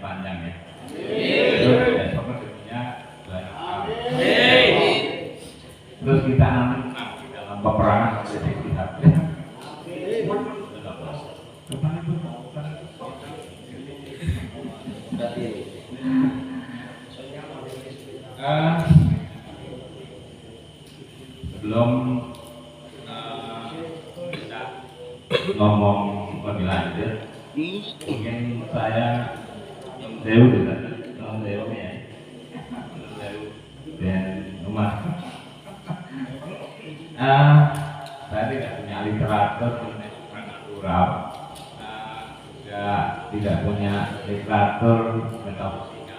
panjang ya. Besok rezekinya banyak. Terus kita nanti dalam peperangan rezeki hati. Sebelum kita ngomong lebih lanjut, mungkin saya dan rumah. Saya tidak punya literatur natural, juga tidak punya literatur metafisika,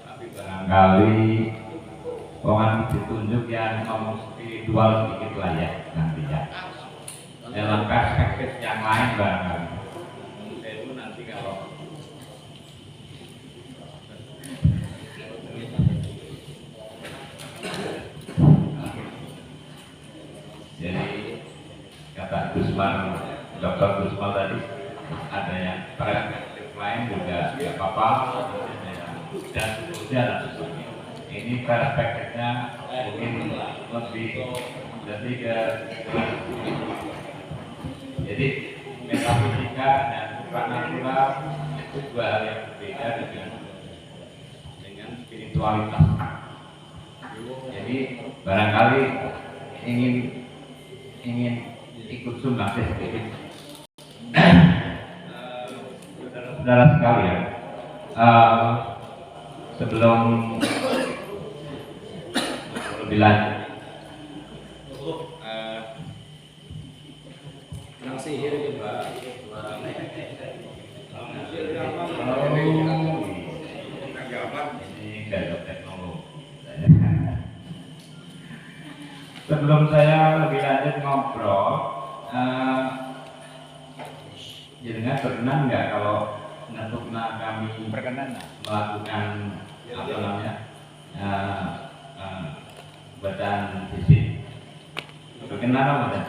tapi barangkali orang ditunjuk yang ngomong spiritual sedikit lah ya nanti ya. Dalam perspektif yang lain barangkali. Itu nanti kalau jadi kata Gusman, Dr. Gusman tadi ada yang perspektif lain juga tidak apa-apa, dan seterusnya. Ini perspektifnya mungkin lebih ke jadi metafisika dan supranatural itu dua hal yang berbeda dengan spiritualitas. Jadi barangkali ingin ikut sumbang sedikit. Saudara-saudara sekalian, sebelum lebih lanjut, sihir juga ini gadget teknologi. Sebelum saya lebih lanjut ngobrol, jenengan berkenan nggak kalau menentukan kami melakukan apa namanya bacaan fisik? Berkenan apa?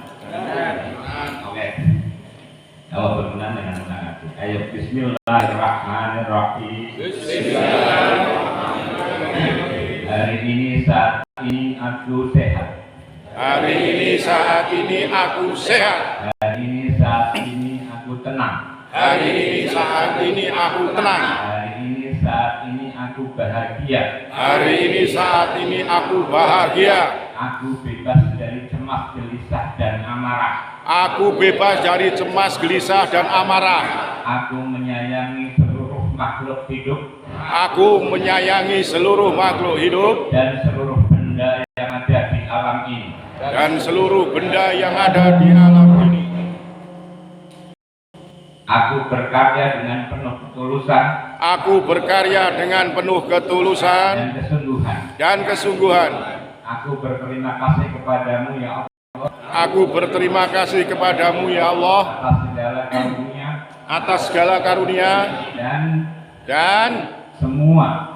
Oke. Kalau berkenan dengan senang hati. Ayo Bismillahirrahmanirrahim. Hari ini saat ini aku sehat. Hari ini saat ini aku sehat. Hari ini saat ini aku tenang. Hari ini saat ini aku tenang. Hari ini saat ini aku bahagia. Hari ini saat ini aku bahagia. Aku bebas dari cemas, gelisah, dan amarah. Aku bebas dari cemas, gelisah, dan amarah. Aku menyayangi seluruh makhluk hidup. Aku menyayangi seluruh makhluk hidup Dan seluruh benda yang ada di alam ini. dan seluruh benda yang ada di alam ini. Aku berkarya dengan penuh ketulusan. Aku berkarya dengan penuh ketulusan Dan kesungguhan. dan kesungguhan. Aku berterima kasih kepadamu ya Allah Aku berterima kasih kepadamu ya Allah atas segala karunia atas segala karunia dan semua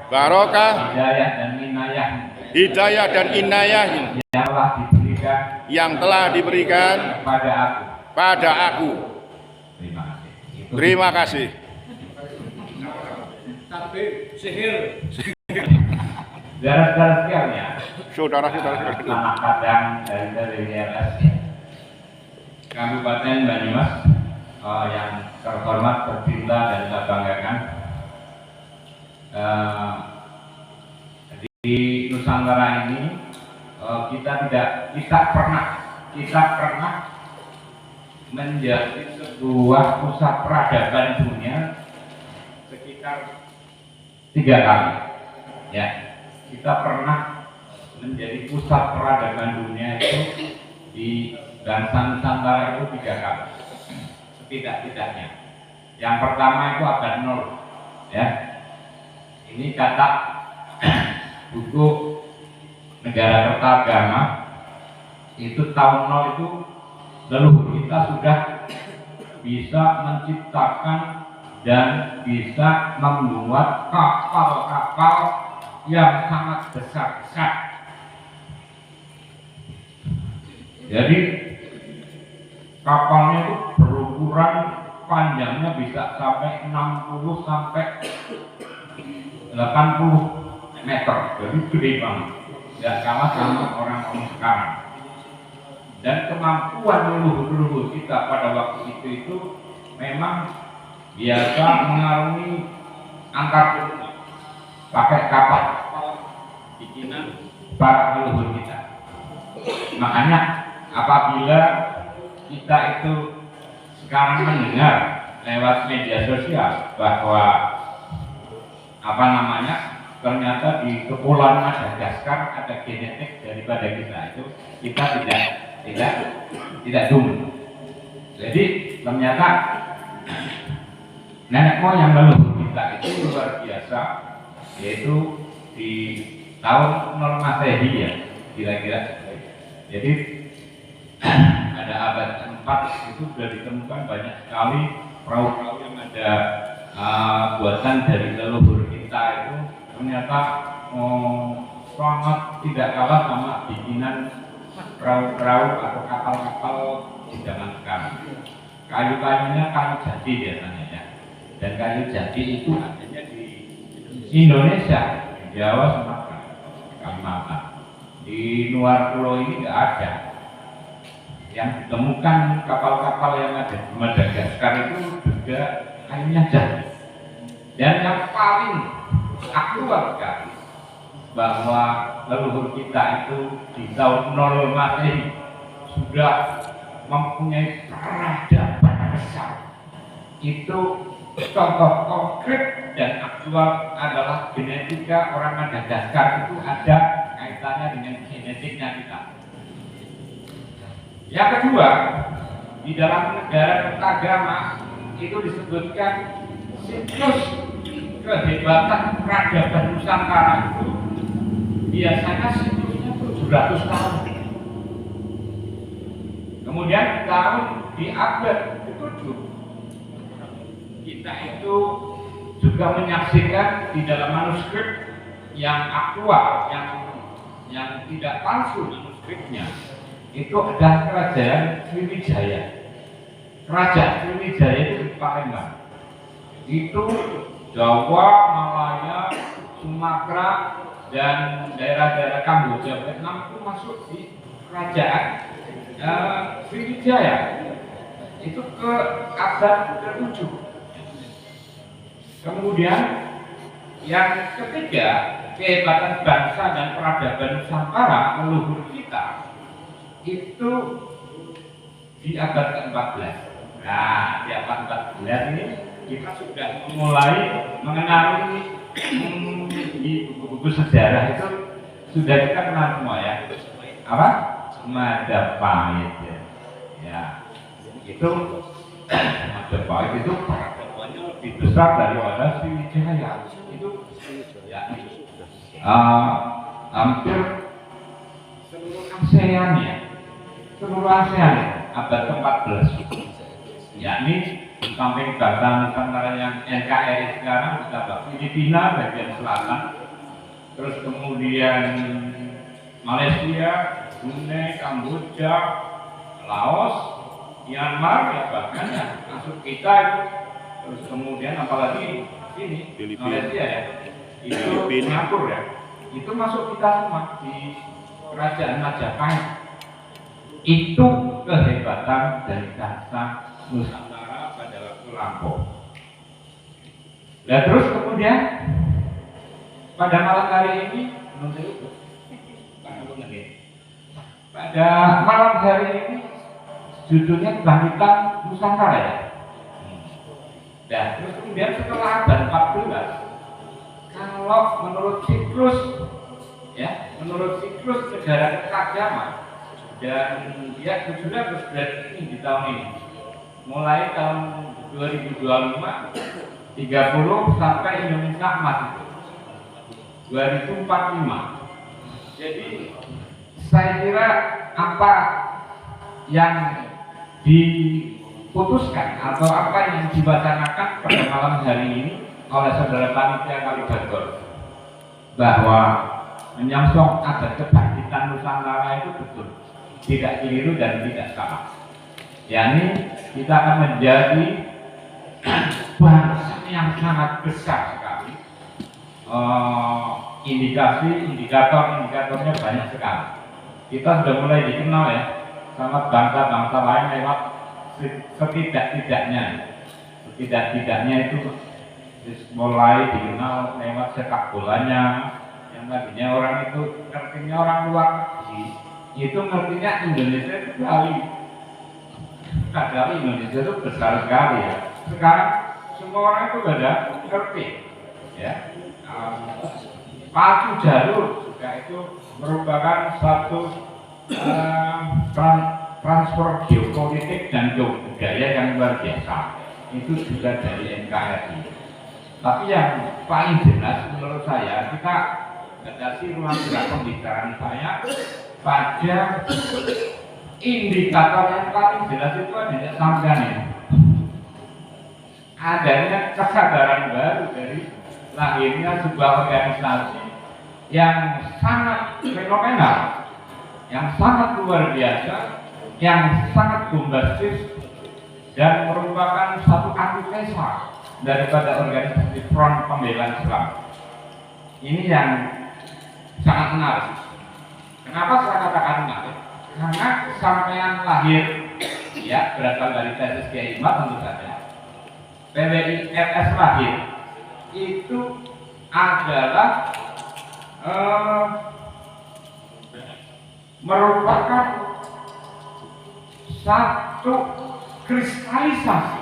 barokah, hidayah dan inayah yang telah diberikan pada aku. Terima kasih. Saudara-saudara sekalian, Saudara-saudara, Tanah Padang dari DLS Kabupaten Banyumas yang terhormat, tercinta, dan saya banggakan, di Nusantara ini kita pernah menjadi sebuah pusat peradaban dunia sekitar 3 kali. Ya, kita pernah menjadi pusat peradaban dunia itu di bangsa Nusantara itu 3 kali, setidak-tidaknya. Yang pertama itu abad 0, ya. Ini kata buku Negara Kertagama itu tahun 0 itu leluhur kita sudah bisa menciptakan dan bisa membuat kapal-kapal yang sangat besar-besar. Jadi kapalnya itu berukuran panjangnya bisa sampai 60 sampai 80 meter, jadi gede banget, tidak kalah sama orang-orang sekarang. Dan kemampuan leluhur-leluhur kita pada waktu itu memang biasa mengarungi antar benua pakai kapal bikinan para leluhur kita. Makanya apabila kita itu sekarang mendengar lewat media sosial bahwa ternyata di kepulauan Madagaskar ada genetik daripada kita, itu kita tidak dulu. Jadi ternyata nenek moyang leluhur kita itu luar biasa, yaitu di tahun 0 Masehi ya, kira-kira. Jadi ada abad 4 itu sudah ditemukan banyak sekali perahu-perahu yang ada buatan dari leluhur kita itu ternyata sangat tidak kalah sama bikinan perahu-perahu atau kapal-kapal di zaman sekarang. Kayu-kayunya kayu jati biasanya ya, dan kayu jati itu adanya di Indonesia, di Jawa, Sumatera, Kalimantan. Di luar pulau ini nggak ada. Yang ditemukan kapal-kapal yang ada di Madagaskar itu juga kayunya jati. Dan yang paling aktual sekali bahwa leluhur kita itu di tahun 0 Masehi sudah mempunyai peradaban besar. Itu contoh konkret dan aktual adalah genetika orang Madagaskar, itu ada kaitannya dengan genetiknya kita. Yang kedua, di dalam negara Kertagama itu disebutkan siklus kehebatan peradaban Nusantara itu biasanya siklusnya 700 tahun. Kemudian di abad ke-7 kita itu juga menyaksikan di dalam manuskrip yang aktual, yang tidak palsu manuskripnya, itu ada kerajaan Sriwijaya. Kerajaan Sriwijaya itu di Palembang. Itu Jawa, Malaya, Sumatera, dan daerah-daerah Kamboja, Vietnam itu masuk di kerajaan Sriwijaya. Itu ke abad ke-7. Kemudian yang ketiga, kehebatan bangsa dan peradaban Nusantara leluhur kita itu di abad ke-14. Nah, di abad ke-14 ini kita sudah mulai mengenali di buku-buku sejarah itu sudah kita kenal semua ya. Apa? Majapahit ya. Itu Majapahit itu peradabannya lebih besar daripada Sriwijaya. Itu ya hampir seluruh ASEAN ya. Seluruh ASEAN abad ke-14. Yakni di samping bahasa Nusantara yang NKRI sekarang kita Filipina bagian selatan, terus kemudian Malaysia, Brunei, Kamboja, Laos, Myanmar ya, bahkan ya masuk kita itu, terus kemudian apalagi ini Malaysia ya, itu Singapura ya, itu masuk kita semua di kerajaan Majapahit. Itu kehebatan dari bangsa Nusantara pada waktu lampau. Dan terus kemudian pada malam hari ini, pada malam hari ini judulnya Kebangkitan Nusantara ya. Dan terus kemudian setelah abad 14, kalau menurut siklus negara Kertagama, dan ya sudah berarti ini di tahun ini, mulai tahun 2025 30 sampai Indonesia emas itu 2045. Jadi saya kira apa yang diputuskan atau apa yang diwacanakan pada malam hari ini oleh saudara panitia Kalibator bahwa menyongsong abad kebangkitan Nusantara itu betul, tidak keliru dan tidak salah. Yakni kita akan menjadi bangsa yang sangat besar sekali. Indikatornya banyak sekali. Kita sudah mulai dikenal ya sama bangsa-bangsa lain lewat setidak-tidaknya itu mulai dikenal lewat sepak bolanya. Yang tadinya orang itu ngertinya orang luar negeri, itu ngertinya Indonesia itu Bali. Padahal Indonesia itu besar sekali ya. Sekarang semua orang itu ada ngerti ya. Pacu jalur juga itu merupakan satu transfer geopolitik dan budaya yang luar biasa. Itu juga dari NKRI. Tapi yang paling jelas menurut saya, kita batasi ruang gerak pembicaraan saya pada indikator yang paling jelas itu adalah sampean ini. Adanya kesadaran baru dari lahirnya sebuah organisasi yang sangat fenomenal, yang sangat luar biasa, yang sangat bombastis dan merupakan satu antitesa daripada organisasi Front Pembela Islam. Ini yang sangat menarik. Kenapa saya katakan menarik? Karena sampean lahir, ya berasal dari tesis Kiai Imam tentu saja. PWI RS lahir itu adalah merupakan satu kristalisasi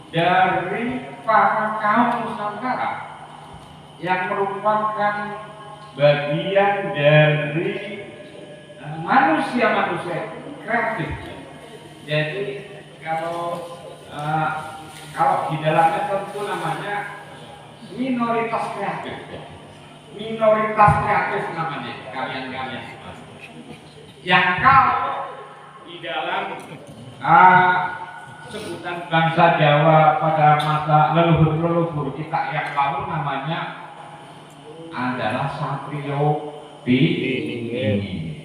dari para kaum Nusantara yang merupakan bagian dari manusia-manusia kreatif. Jadi kalau di dalamnya tentu namanya minoritas kreatif. Minoritas kreatif namanya kalian-kalian semua. Yang kalau di dalam sebutan bangsa Jawa pada masa leluhur-leluhur kita yang lalu namanya adalah Satrio Bini.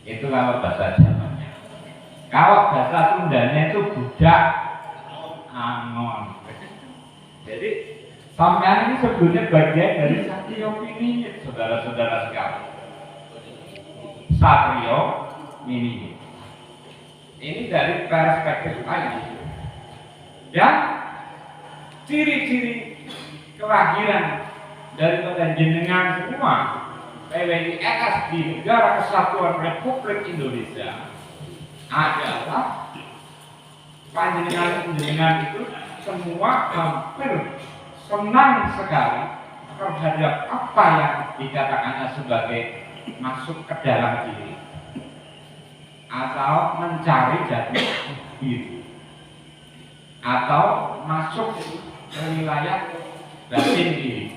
Itu kalau bahasa Jawanya. Kalau bahasa Sundanya itu budak angon. Jadi sampean ini sebetulnya bagian dari Satrio Bini, saudara-saudara sekalian. Satrio Bini. Ini dari perspektif lain. Dan ciri-ciri kelahiran daripada jenengan semua PWI RS di Negara Kesatuan Republik Indonesia adalah panjenengan itu semua hampir senang sekali terhadap apa yang dikatakannya sebagai masuk ke dalam diri atau mencari jati diri atau masuk ke wilayah batin diri,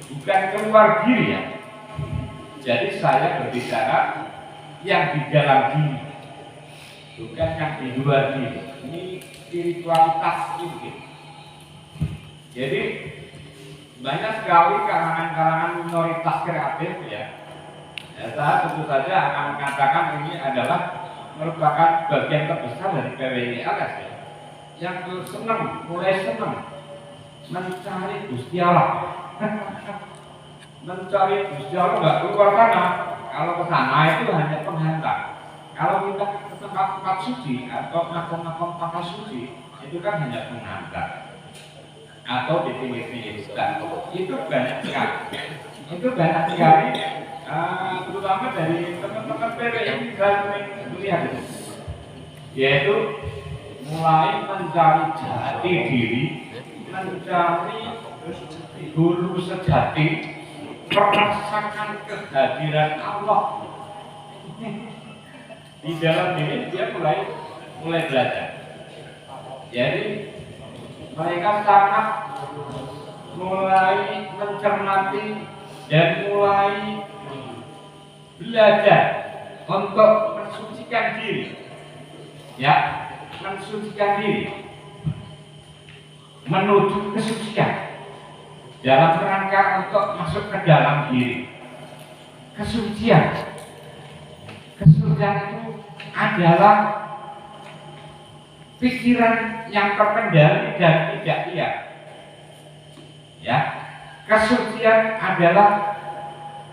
bukan keluar diri ya. Jadi saya berbicara yang di dalam diri, bukan yang di luar diri. Ini spiritualitas ini. Jadi banyak sekali kalangan-kalangan minoritas kreatif ya. Saya tentu saja akan mengatakan ini adalah merupakan bagian terbesar dari PWI RS ya. Yang mulai senang mencari Gusti Allah. Mencari Gusti Allah nggak keluar sana. Kalau ke sana itu hanya penghantar. Kalau kita ke tempat-tempat suci atau makom-makom tempat suci itu kan hanya penghantar atau dipilih-pilihkan. Itu banyak sekali. Itu banyak sekali. Terutama dari teman-teman PWI saya melihat itu, yaitu mulai mencari jati diri, mencari guru sejati, merasakan kehadiran Allah di dalam diri. Dia mulai belajar. Jadi mereka sangat mulai mencermati dan mulai belajar untuk mensucikan diri, ya, mensucikan diri, menuju kesucian dalam rangka untuk masuk ke dalam diri. Kesucian itu adalah pikiran yang terkendali dan tidak liar. Ya, kesucian adalah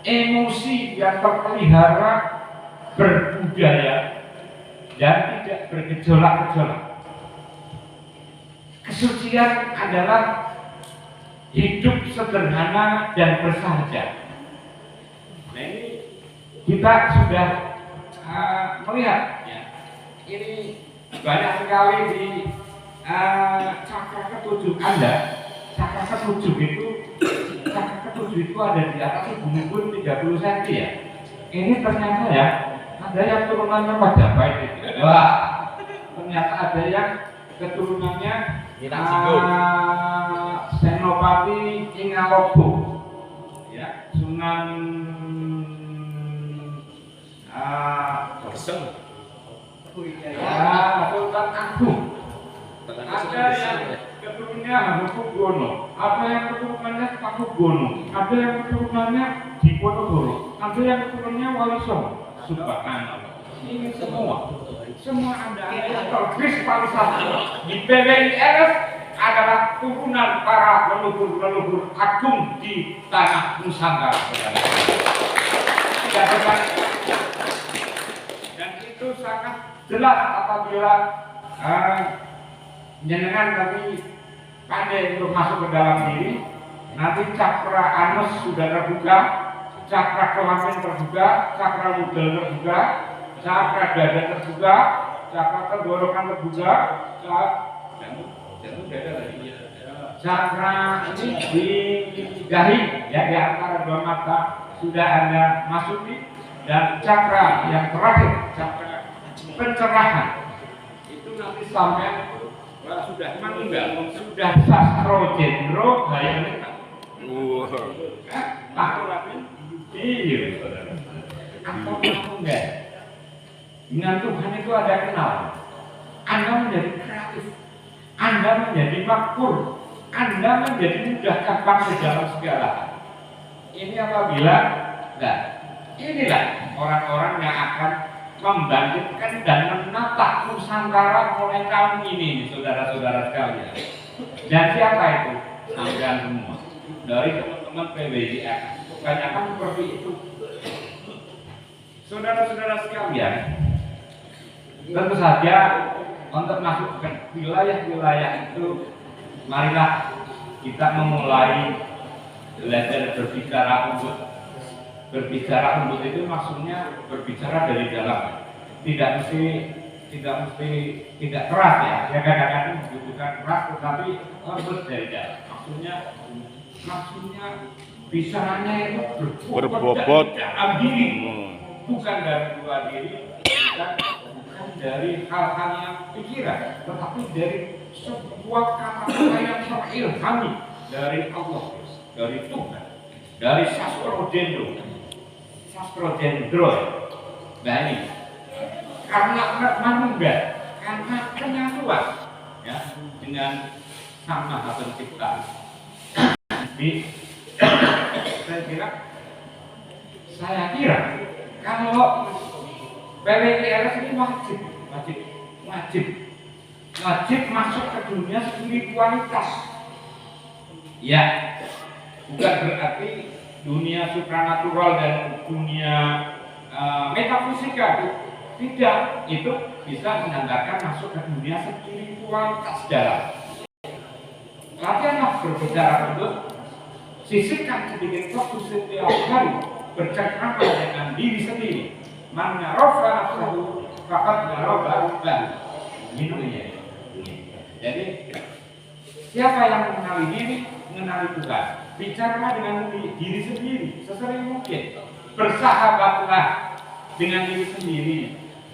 emosi yang terpelihara, berbudaya dan tidak bergejolak-gejolak. Kesucian adalah hidup sederhana dan bersahaja. Nah, ini kita sudah melihat ya, ini banyak sekali di cakra ketujuh Anda. Cakra ketujuh itu ada di atas bumi 30 cm ya. Ini ternyata ya ada yang turunannya Majapahit. Wah, ternyata ada yang keturunannya Senopati Ingalobo, ya, Sunan Sultan Agung. Ada yang keturunannya Hamengkubuwono, ada yang keturunannya Pakubuwono, ada yang keturunannya Diponegoro, ada yang keturunannya Wali Songo. Subhanallah. Ini semua Anda yang terkristalisasi di PWIRS adalah turunan para leluhur agung di tanah Nusantara. Dan itu sangat jelas apabila jenengan tadi pandai untuk masuk ke dalam diri, nanti cakra anus sudah terbuka, cakra kelamin terbuka, cakra mudel terbuka, cakra dada terbuka, cakra tenggorokan terbuka, cakra ini di dahi ya, di antara dua mata sudah Anda masuki, dan cakra yang terakhir, cakra pencerahan itu nanti sampai sudah meninggal, sudah sastro jendro hayalita. Iya, apa enggak? Dengan Tuhan itu ada kenal. Anda menjadi kreatif, Anda menjadi makmur, Anda menjadi mudah gampang ke dalam segala. Ini apabila, nah, inilah orang-orang yang akan membangkitkan dan menata Nusantara mulai tahun ini, saudara-saudara sekalian. Dan siapa itu? Kalian semua. Dari teman-teman PWIRS, kebanyakan seperti itu. Saudara-saudara sekalian, tentu saja untuk masuk ke wilayah-wilayah itu, marilah kita memulai belajar berbicara untuk. Berbicara untuk itu maksudnya berbicara dari dalam, tidak keras ya. Ya kadang-kadang membutuhkan keras, tetapi harus dari dalam. Maksudnya bicaranya itu berbobot dalam diri, bukan dari luar diri, bukan dari hal-hal yang pikiran, tetapi dari sebuah kata-kata yang terilhami dari Allah, dari Tuhan, dari sastro jendro. Nah ini karena manusia, karena penyatuan ya dengan Sang Maha Pencipta. Jadi saya kira kalau PWIRS ini wajib masuk ke dunia spiritualitas. Ya, bukan berarti dunia supranatural dan dunia metafisika, tidak, itu bisa mengantarkan masuk ke dunia spiritualitas dalam. Latihanlah berbicara untuk sisihkan sedikit waktu setiap hari bercakap dengan diri sendiri. Man yarafa nafsahu faqad yarafa rabbahu. Minum ya. Jadi siapa yang mengenali diri, mengenali Tuhan. Bicaralah dengan diri sendiri sesering mungkin. Bersahabatlah dengan diri sendiri.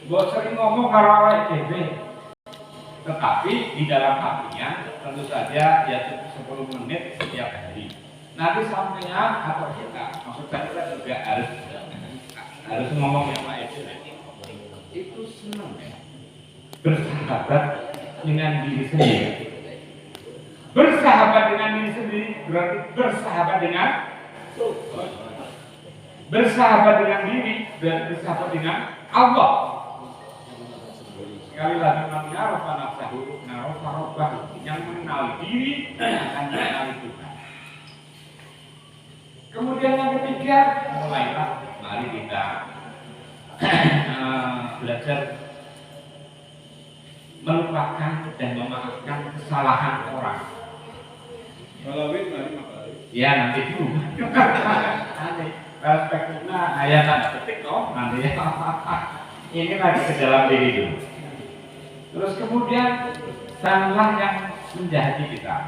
Gak sering ngomong karo awake dhewe. Tetapi di dalam hatinya tentu saja ya 10 menit setiap hari. Nanti sampainya atau kita, maksud saya juga harus ngomong yang baik. Itu senang ya. Bersahabat dengan diri sendiri. Bersahabat dengan diri sendiri berarti bersahabat dengan Tuhan. Bersahabat dengan diri berarti bersahabat dengan Allah. Sekali lagi man ya'rifa nafsahu ya'rifa rabbahu. Yang mengenal diri akan mengenal Tuhan. Kemudian yang ketiga, mulailah mari kita belajar melupakan dan memaafkan kesalahan orang. Ya nanti dulu. Nanti perspektifnya ayat tanda petik toh nanti. Ini lagi ke dalam diri dulu. Terus kemudian janganlah yang menjahati kita.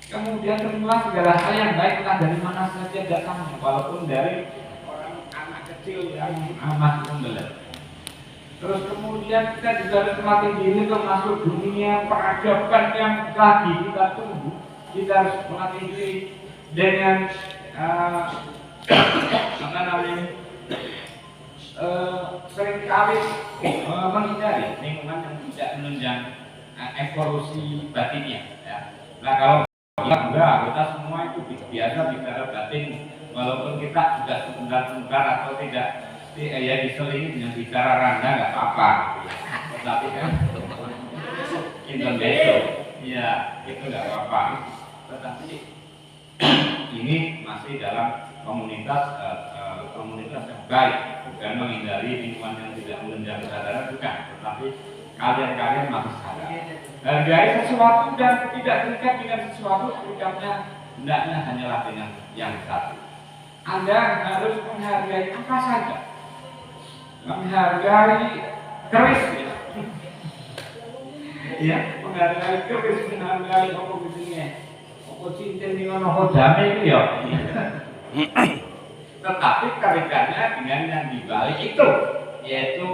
Kemudian terimalah segala hal yang baik entah dari mana saja datangnya, walaupun dari orang anak kecil yang amat membelah. Terus kemudian kita juga harus melatih diri untuk masuk dunia peradaban yang lagi kita tunggu. Kita harus melatih diri dengan seringkali menghindari lingkungan yang tidak menunjang evolusi batinnya. Ya. Nah kalau kita semua itu biasa bicara batin, walaupun kita juga sebentar-sebentar atau tidak ya diselingi dengan bicara randa nggak apa-apa. Tetapi kan intermezzo, ya itu nggak apa-apa. Tetapi ini masih dalam komunitas yang baik, bukan menghindari lingkungan yang tidak menunjang kesadaran, bukan. Tetapi kalian masih sadar. Hargai sesuatu dan tidak terikat dengan sesuatu, terikatnya hendaknya hanyalah dengan yang satu. Anda harus menghargai apa saja. Menghargai keris, ya, menghargai keris, menghargai apa begini, apa cincin ini ono hodame itu ya. Tetapi kaitannya dengan yang dibalik itu, yaitu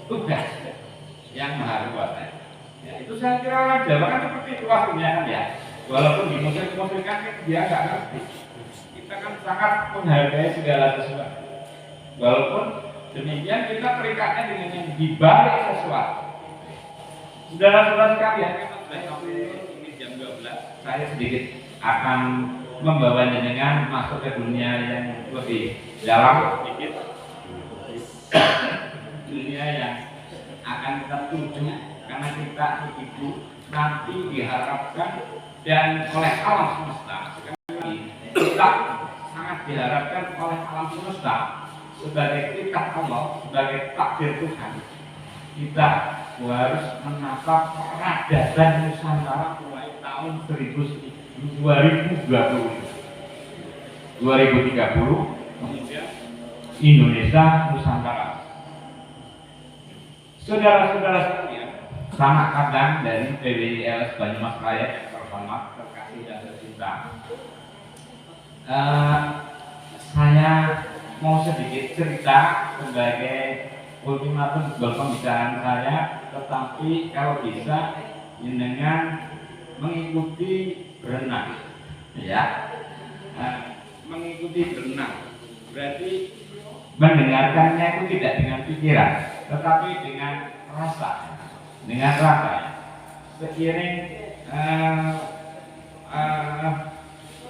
tugas yang maha kuasa. Ya, itu saya kira wajar, kan seperti itu waktunya kan ya. Walaupun di musik kan dia nggak ngerti. Kita kan sangat menghargai segala sesuatu. Walaupun demikian kita terikatnya dengan yang dibalik sesuatu. Saudara-saudara sekalian, ini jam 12, saya sedikit akan membawanya dengan masuk ke dunia yang lebih dalam sedikit. Dunia yang akan kita tuju karena kita itu nanti diharapkan dan oleh alam semesta sekali kita sangat diharapkan oleh alam semesta sebagai titah Allah, sebagai takdir Tuhan. Kita harus menatap peradaban Nusantara mulai tahun 2030 kemudian Indonesia Nusantara. Saudara-saudara sekalian, sanak kadang dari PWILS Banyumas Raya yang terhormat, terkasih dan tercinta. Saya mau sedikit cerita sebagai ultimatum buat pembicaraan saya, tetapi kalau bisa dengan mengikuti berenang, ya, mengikuti berenang berarti mendengarkannya itu tidak dengan pikiran, tetapi dengan rasa,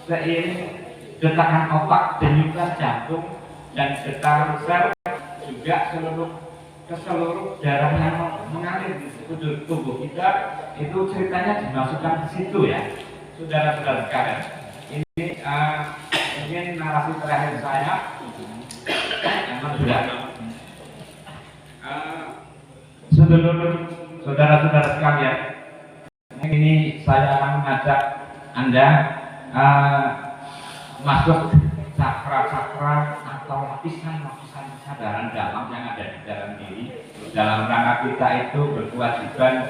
seiring detakan otak, denyutan jantung dan getaran sel juga ke seluruh darah yang mengalir di sekujur tubuh kita, itu ceritanya dimasukkan ke situ ya, saudara-saudara sekalian. Ini mungkin narasi terakhir saya yang sudah saudara-saudara sekalian. Ini saya akan mengajak Anda masuk sakra-sakra atau lapisan-lapisan kesadaran dalam yang ada di dalam diri. Dalam rangka kita itu berkewajiban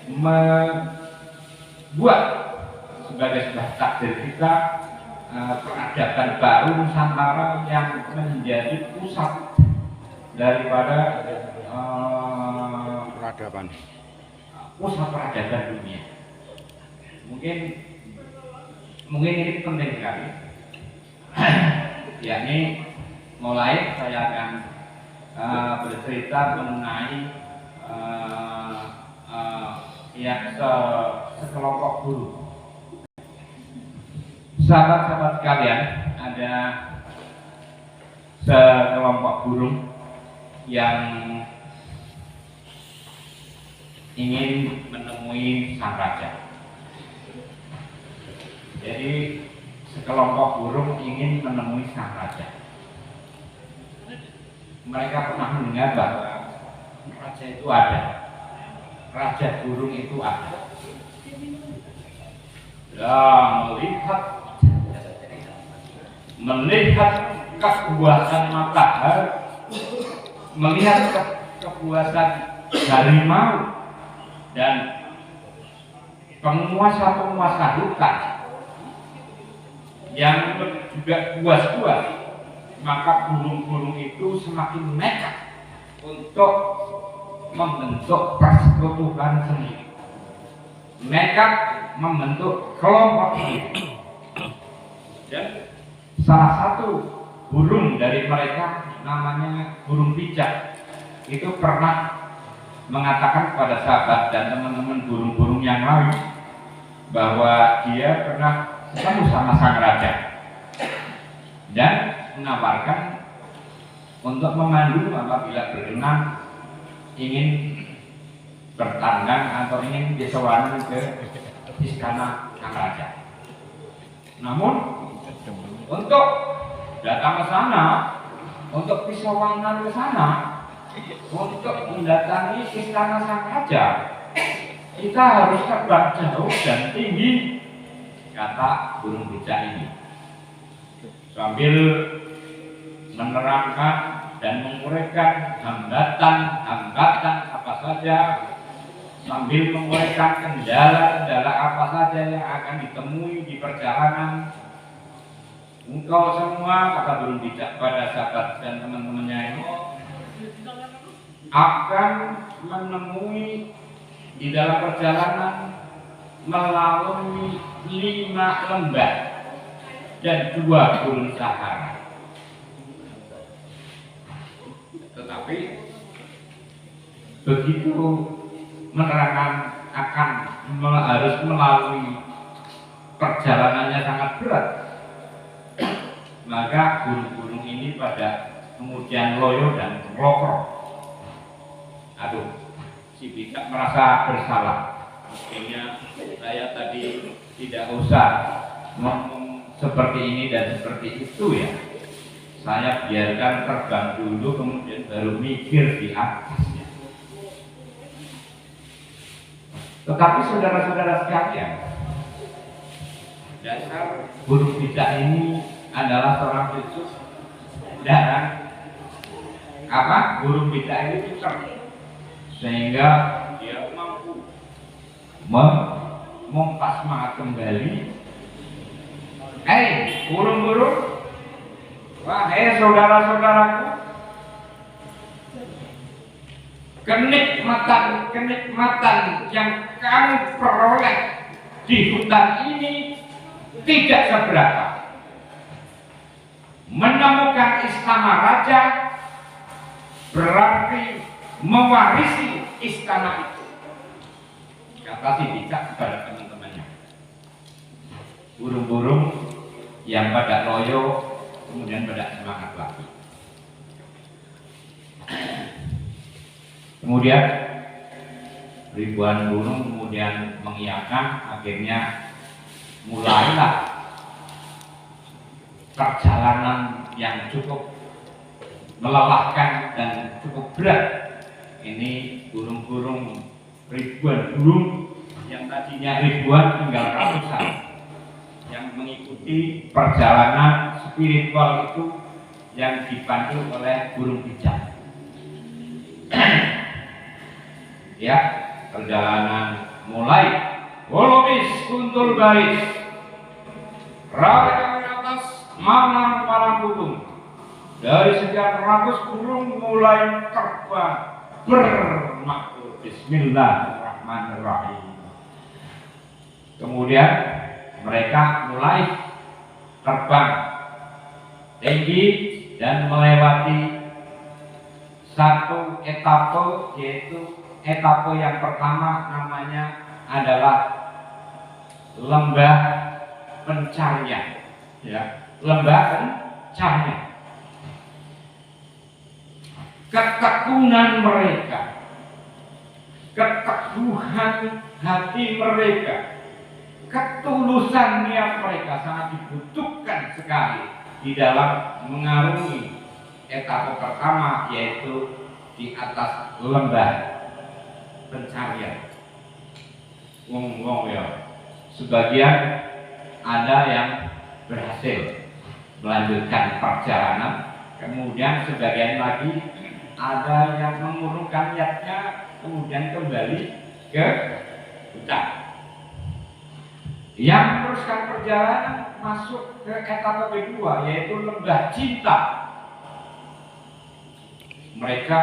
membuat sebagai sebuah takdir kita peradaban baru Nusantara yang menjadi pusat daripada pusat peradaban dunia. Mungkin ini penting sekali. Yakni mulai saya akan bercerita mengenai sekelompok guru. Sahabat-sahabat sekalian, ada sekelompok burung yang ingin menemui sang raja. Jadi sekelompok burung ingin menemui sang raja. Mereka pernah mendengar bahwa raja itu ada, raja burung itu ada. Ya, melihat kepuasan matahari, melihat kepuasan harimau dan penguasa-penguasa hutan yang juga puas-puas, maka burung-burung itu semakin nekat untuk membentuk persekutuan sendiri, nekat membentuk kelompok sendiri. Dan salah satu burung dari mereka namanya burung picak itu pernah mengatakan kepada sahabat dan teman-teman burung-burung yang lain bahwa dia pernah ketemu sama sang raja dan menawarkan untuk memandu apabila berkenan ingin bertandang atau ingin disewakan ke istana sang raja. Namun untuk datang ke sana, untuk disewakan ke sana, untuk mendatangi istana sang raja, kita harus terbang jauh dan tinggi, kata burung picak ini, sambil menerangkan dan menguraikan hambatan apa saja, sambil menguraikan kendala-kendala apa saja yang akan ditemui di perjalanan. Engkau semua, kata burung picak pada sahabat dan teman-temannya ini, akan menemui di dalam perjalanan melalui 5 lembah dan 2 gurun Sahara. Tetapi begitu menerangkan akan harus melalui perjalanannya sangat berat, maka burung-burung ini pada kemudian loyo dan ngelokro. Aduh, si picak merasa bersalah. Akhirnya saya tadi tidak usah ngomong seperti ini dan seperti itu ya. Saya biarkan terbang dulu, kemudian baru mikir di atasnya. Tetapi saudara-saudara sekalian, dasar burung picak ini adalah seorang filsuf dan burung picak ini pintar sehingga dia mampu memompas semangat kembali. Burung-burung, wahai saudara-saudaraku, kenikmatan yang kamu peroleh di hutan ini tidak seberapa. Menemukan istana raja berarti mewarisi istana itu, kata si picak kepada teman-temannya. Burung-burung yang pada loyo kemudian pada semangat lagi. Kemudian ribuan burung kemudian mengiyakan, akhirnya mulailah perjalanan yang cukup melelahkan dan cukup berat. Ini burung-burung, ribuan burung yang tadinya ribuan tinggal ratusan yang mengikuti perjalanan spiritual itu yang dipandu oleh burung picak. Ya, perjalanan mulai Wolomis kuntul baris, rakyat atas mana para burung. Dari sekian ratus burung mulai terbang bermakna Bismillahirrahmanirrahim. Kemudian mereka mulai terbang tinggi dan melewati satu etape, yaitu etape yang pertama namanya adalah lembah pencarian, ya, lembah pencarian. Ketekunan mereka keteguhan hati mereka, ketulusan niat mereka sangat dibutuhkan sekali di dalam mengarungi etapa pertama, yaitu di atas lembah pencarian. Ngomong ya, sebagian ada yang berhasil melanjutkan perjalanan, kemudian sebagian lagi ada yang mengurungkan niatnya, kemudian kembali ke hutan. Yang meneruskan perjalanan masuk ke etapa kedua, yaitu lembah cinta. Mereka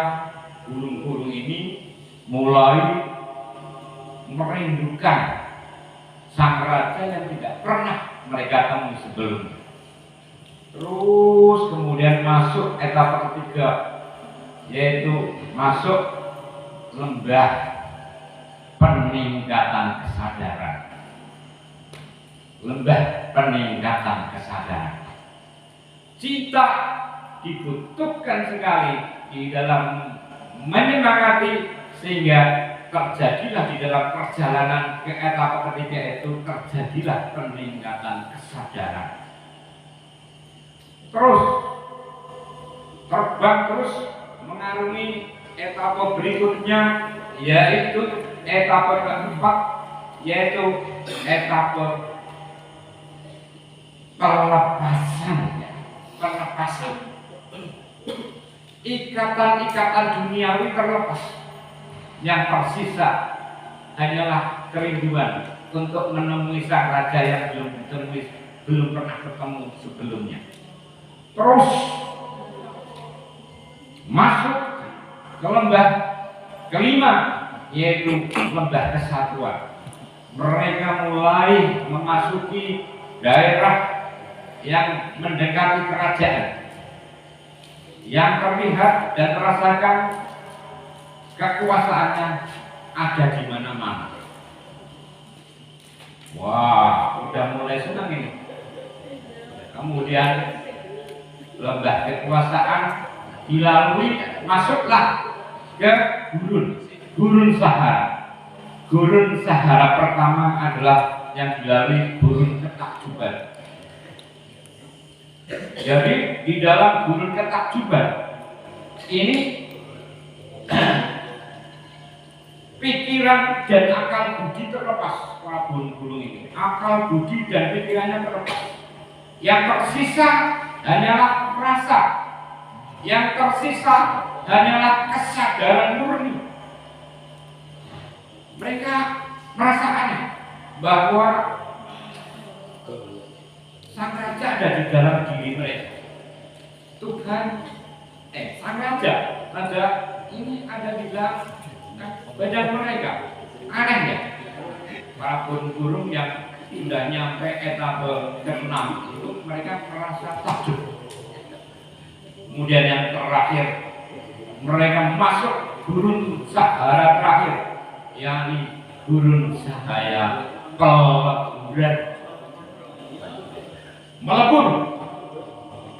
gunung-gunung ini mulai merindukan sang raja yang tidak pernah mereka temui sebelumnya. Terus kemudian masuk etapa ketiga, yaitu masuk lembah peningkatan kesadaran. Lembah peningkatan kesadaran. Cinta dibutuhkan sekali di dalam menyemangati, sehingga terjadilah di dalam perjalanan ke etapa ketiga itu terjadilah peningkatan kesadaran. Terus terbang terus mengarungi etapa berikutnya, yaitu etapa keempat, yaitu etapa pelepasan. Ikatan-ikatan duniawi terlepas. Yang tersisa hanyalah kerinduan untuk menemui sang raja yang belum pernah ketemu sebelumnya. Terus masuk ke lembah kelima, yaitu lembah kesatuan. Mereka mulai memasuki daerah yang mendekati kerajaan, yang terlihat dan terasakan kekuasaannya ada di mana-mana. Wah, udah mulai senang ini. Kemudian lembah kekuasaan dilalui, masuklah ke gurun Sahara. Gurun Sahara pertama adalah yang dilalui gurun ketakjuban. Jadi di dalam gurun ketakjuban ini pikiran dan akal budi terlepas para gunung-gunung ini. Akal budi dan pikirannya terlepas. Yang tersisa hanyalah rasa. Yang tersisa hanyalah kesadaran murni. Mereka merasa aneh bahwa sang raja ada di dalam diri mereka. Sang raja ini ada di dalam badan mereka. Aneh ya, para burung-burung yang sudah nyampe etapa ke-6 itu mereka merasa takjub. Kemudian yang terakhir, mereka masuk gurun Sahara terakhir, yakni gurun Sahara peleburan. Melebur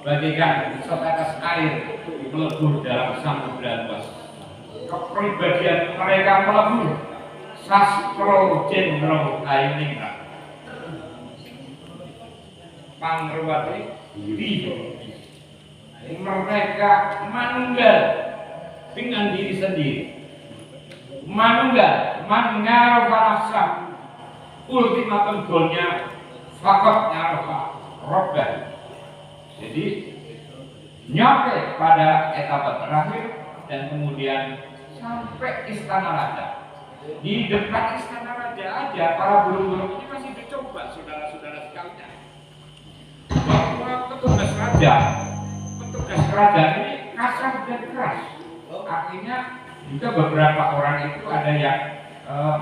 bagaikan setetes air melebur dalam samudra luas. Kepribadian mereka melebur sastro jendro ainingrat pangruwati diri. Mereka manunggal dengan diri sendiri, manunggal mangarofanafsam. Ultimatum goalnya fakot nyarofa robbah. Jadi nyampe pada etapa terakhir dan kemudian sampai istana raja. Di dekat istana raja aja para burung-burung ini masih dicoba, saudara-saudara sekalian, bahwa petugas kerajaan ini kasar dan keras. Artinya juga beberapa orang itu ada yang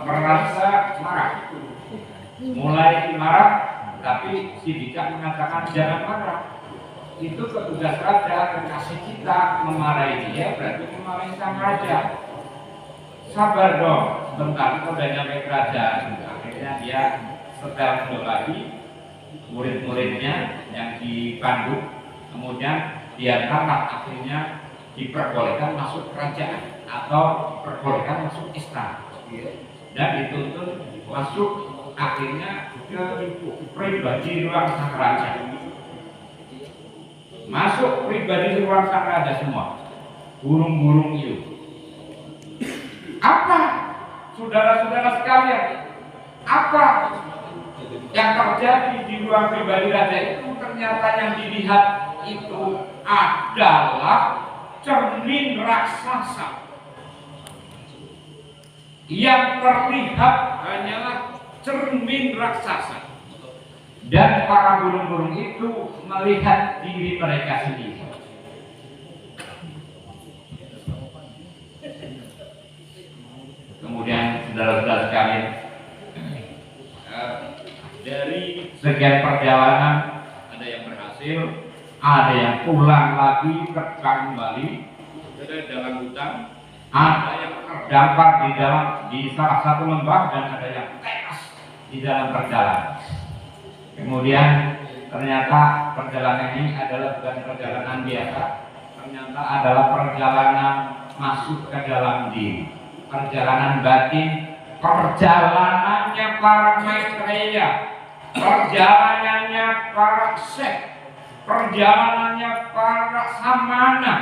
merasa marah, mulai marah, tapi si bijak mengatakan jangan marah. Itu petugas raja, kekasih kita, memarahi dia berarti memarahi sang raja. Sabar dong, sebentar udah nyampe kerajaan. Akhirnya dia setel lagi murid-muridnya yang dipandu, kemudian diantarlah akhirnya diperbolehkan masuk kerajaan atau diperbolehkan masuk istana. dan dituntut masuk akhirnya ke pribadi ruang sang raja. Masuk pribadi ruang sang raja semua, burung-burung itu. Apa, saudara-saudara sekalian, apa yang terjadi di ruang pribadi raja itu? Ternyata yang dilihat itu adalah cermin raksasa. Yang terlihat hanyalah cermin raksasa. Dan para burung-burung itu melihat diri mereka sendiri. Kemudian saudara-saudara sekalian, dari sekian perjalanan ada yang berhasil, ada yang pulang lagi kembali ke dalam hutan, ada yang terdampar di salah satu lembah, dan ada yang tewas di dalam perjalanan. Kemudian ternyata perjalanan ini adalah bukan perjalanan biasa, ternyata adalah perjalanan masuk ke dalam diri, perjalanan batin, perjalanannya para Maitreya, perjalanannya para Syekh, perjalanannya para Samana,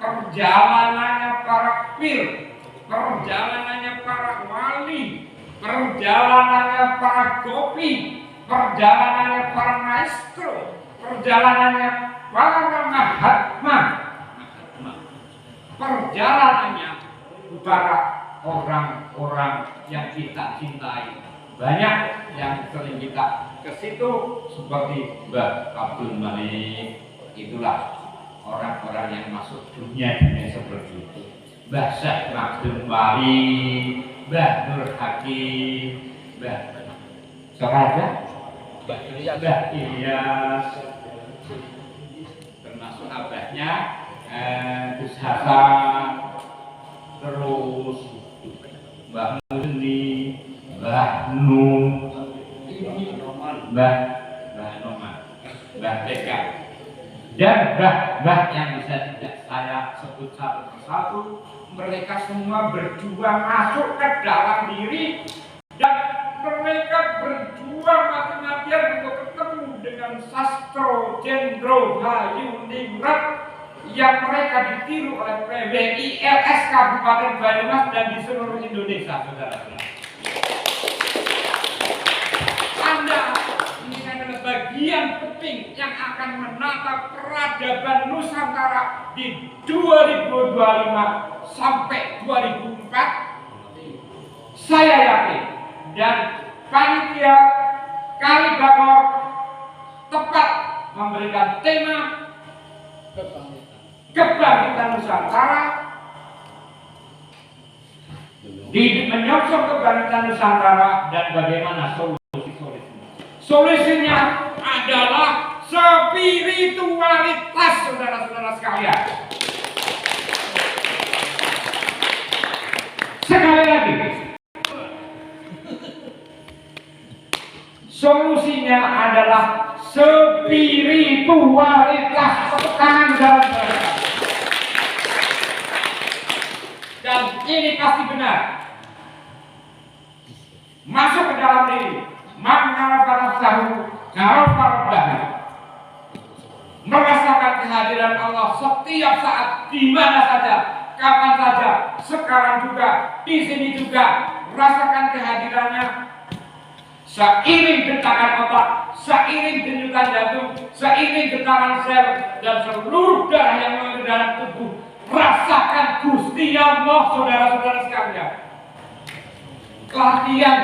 perjalanannya para Pir, perjalanannya para wali, perjalanannya para gopi, perjalanannya para maestro, perjalanannya para mahatma, perjalanannya para orang-orang yang kita cintai. Banyak yang sering kita ke situ seperti Mbah Abdul Malik, itulah orang-orang yang masuk dunia seperti itu. Mbah Syekh Abdul Wali, Mbah Nur Hakim, Mbah Soraja, Mbah Ilyas, termasuk abahnya Gus Hasan, terus Mbah Muni, Mbah Nun, Mbah Noman, Mbah Teka, dan mbah yang bisa tidak saya sebut satu persatu. Mereka semua berjuang masuk ke dalam diri, dan mereka berjuang mati-matian untuk ketemu dengan Sastro Jendro Hayu Ningrat yang mereka ditiru oleh PWILS Kabupaten Banyumas dan di seluruh Indonesia, saudara-saudara. Anda ini adalah bagian penting yang akan menata peradaban Nusantara di 2025 sampai 2004. Saya yakin, dan panitia Kalibakor tepat memberikan tema kebangkitan Nusantara, menyongsong kebangkitan Nusantara, dan bagaimana solusinya adalah spiritualitas, saudara-saudara sekalian. Sekali lagi, solusinya adalah spiritualitas. Tangan dalam mereka. Dan ini pasti benar. Masuk ke dalam diri. Merasakan kehadiran Allah setiap saat, di mana saja, kapan saja, sekarang juga, di sini juga. Rasakan kehadirannya. Seiring detakan otak, seiring denyutan jantung, seiring getaran sel, dan seluruh darah yang mengalir dalam tubuh. Rasakan Gusti Allah, saudara-saudara sekalian. Latihan,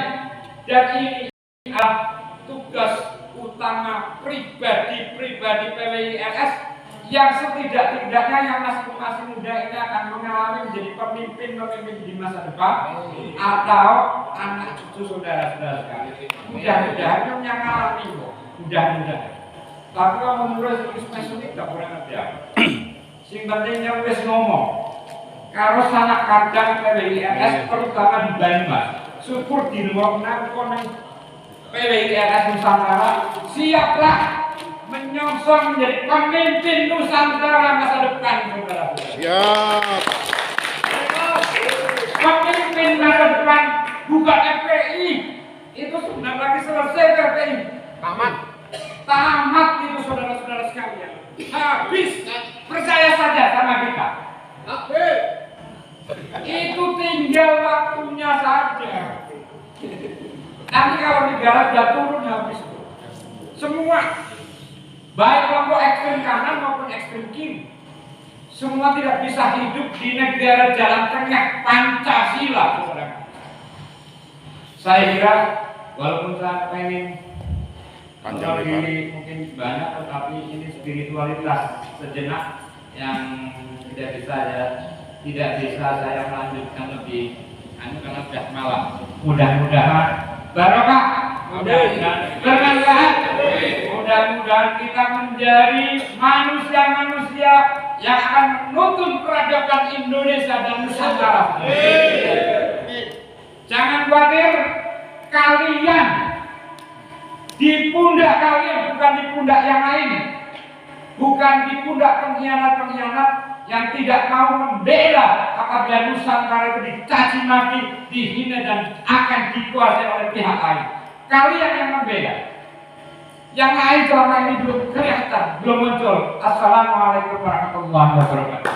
dan ini adalah tugas utama pribadi-pribadi PWILS yang setidak-tidaknya yang masih muda ini akan mengalami menjadi pemimpin di masa depan, atau anak cucu saudara-saudara sekalian. Mudah-mudahan yang mengalami kok, mudah-mudahan. Tapi kalau menurut spesifik tidak boleh ngerti apa. Sing pentingnya wis ngomong. Kalau sanak kadang PWILS terutama di Banyumas, syukur di luar konen PWILS Nusantara, siaplah menyongsong menjadi pemimpin Nusantara masa depan, saudara-saudara. Siap. Pemimpin ingin masa depan bukan FPI, itu sebentar lagi selesai FPI. Tamat itu saudara-saudara sekalian. Habis. Percaya saja sama kita. Itu tinggal waktunya saja. Nanti kalau negara sudah turun habis. Semua, baik kelompok ekstrem kanan maupun ekstrem kiri, semua tidak bisa hidup di negara jalan tengah Pancasila, saudara. Saya kira walaupun saya pengen mungkin banyak, tetapi ini spiritualitas sejenak yang tidak bisa saya melanjutkan lebih karena sudah malam. Mudah-mudahan barokah, mudah-mudahan bermanfaat, mudah-mudahan kita menjadi manusia-manusia yang akan menuntun peradaban Indonesia dan Nusantara. Jangan khawatir, kalian di pundak kalian, bukan di pundak yang lain, bukan di pundak pengkhianat-pengkhianat yang tidak mau membela apabila Nusantara itu dicaci maki, dihina dan akan dikuasai oleh pihak lain. Kalian yang membela. Yang lain selama ini belum kelihatan, belum muncul. Assalamualaikum warahmatullahi wabarakatuh.